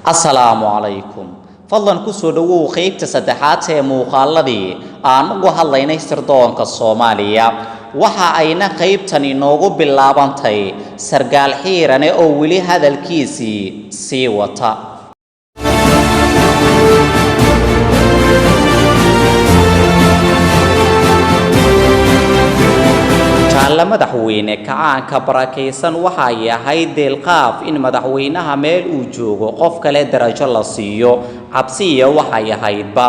Assalaamu calaykum. Fadlan ku soo dhawow qaybta saddexaad ee muuqaaladii aan uga hadlaynay sirdoonka Soomaaliya. Waxa ayna qaybtani noogu bilaabantay sargaal xiirane oo weli hadalkiisii sii wata. madaxweyne kacaanka barakeysan waxa ay ahayd deelqaaf in madaxweynaha meel uu joogo qof kale darajo la siiyo cabsiya waxa ay ahaydba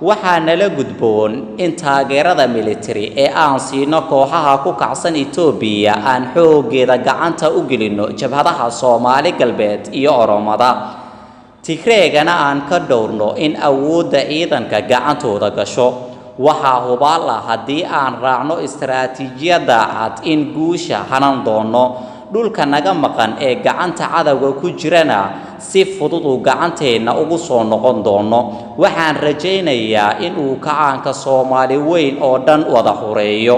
waxaana la gudboon in taageerada military ee aan siino kooxaha ku kacsan Itoobiya aan xoogeeda gacanta u gelino jabhadaha Soomaali galbeed iyo Oromada Tigreegana aan ka dhowrno in awoodda ciidanka gacantooda gasho waxa hubaal ah haddii aan raacno istaraatiijiyada cad in guusha hanan doono dhulka naga maqan ee gacanta cadawga ku jirana si fudud u gacanteena ugu soo noqon doono waxaan rajaynayaa in uu kacaanka Soomaali weyn oo dhan wada horeeyo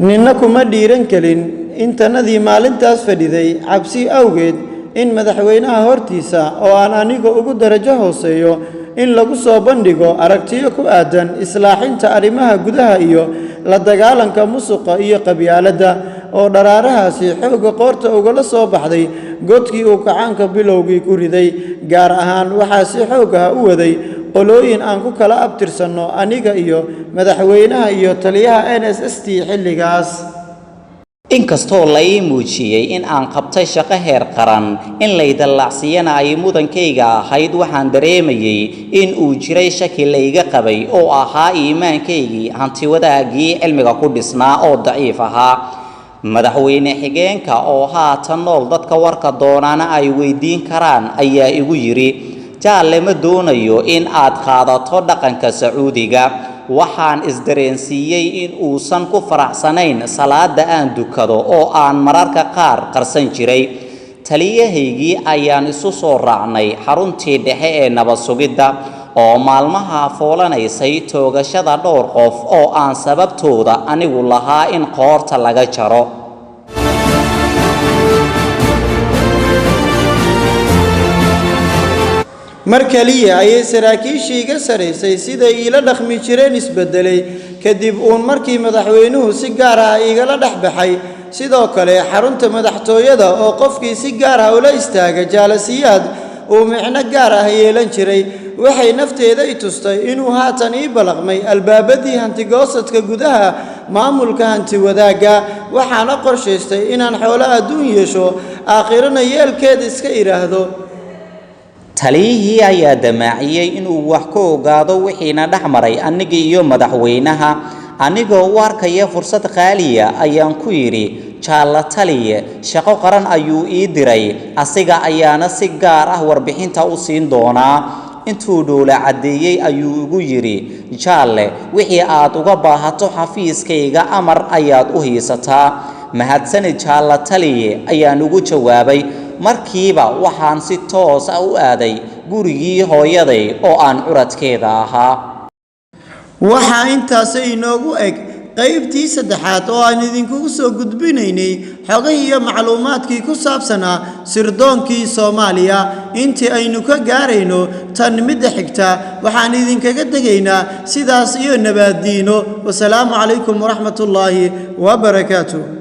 ninna kuma dhiiran kalin intanadii maalintaas fadhiday cabsi awgeed in madaxweynaha hortiisa oo aan aniga ugu darajo hooseeyo in lagu soo bandhigo aragtiyo ku aadan islaaxinta arrimaha gudaha iyo la dagaalanka musuqa iyo qabyaaladda oo dharaarahaasi xooga qoorta ugala soo baxday godkii uu kacaanka bilowgii ku riday gaar ahaan waxaa si xoogaha u waday qolooyin aan ku kala abtirsanno aniga iyo madaxweynaha iyo taliyaha NSST xilligaas inkastoo la ii muujiyay in aan qabtay shaqo heer qaran in la idalacsiyana ay mudankayga ahayd waxaan dareemayay in uu jiray shaki la iga qabay oo ahaa iimaankaygii hanti wadaagii cilmiga ku dhisnaa oo daciif ahaa madaxweyne xigeenka oo haatan nool dadka warka doonaana ay weydiin karaan ayaa igu yiri jaalle ma doonayo in aad qaadato dhaqanka Sacuudiga waxaan isdareensiiyay in uusan ku faraxsanayn salaada aan dukado oo aan mararka qaar qarsan jiray taliyahaygii ayaan isu soo raacnay xaruntii dhexe ee nabad sugidda oo maalmaha foolanaysay toogashada dhowr qof oo aan sababtooda anigu lahaa in qoorta laga jaro mar kaliya ayay saraakiishii iga saraysay siday ila dhaqmi jireen isbedelay kadib uun markii madaxweynuhu si gaar ah igala dhaxbaxay sidoo kale xarunta madaxtooyada oo qofkii si gaar ah ula istaaga jaalasiyaad uu micno gaar ah yeelan jiray waxay nafteeda i tustay inuu haatan ii balaqmay albaabadii hantigoosadka gudaha maamulka hanti wadaagga waxaana qorshaystay inaan xoolo adduun yeesho aakhirana yeelkeed iska iraahdo taliyihii ayaa damaaciyay inuu wax ka ogaado wixiina dhaxmaray aniga iyo madaxweynaha anigoo u arkaya fursad qaaliya ayaan ku yiri jaalla taliye shaqo qaran ayuu ii diray asiga ayaana si gaar ah warbixinta u siin doonaa intuu dhoola cadeeyay ayuu ugu yiri jaalle wixii aad uga baahato xafiiskayga amar ayaad u hiisataa mahadsanid jaalla taliye ayaan ugu jawaabay markiiba waxaan si toos ah u aaday gurigii hooyaday oo aan curadkeeda ahaa waxa intaas inoogu eg qaybtii saddexaad oo aan idinku soo gudbinaynay xogihii iyo macluumaadkii ku saabsanaa sirdoonkii Soomaaliya intii aynu ka gaarayno tan mid xigta waxaan idinkaga tegaynaa sidaas iyo nabadiino wassalaamu calaykum waraxmatullaahi wa barakaatuh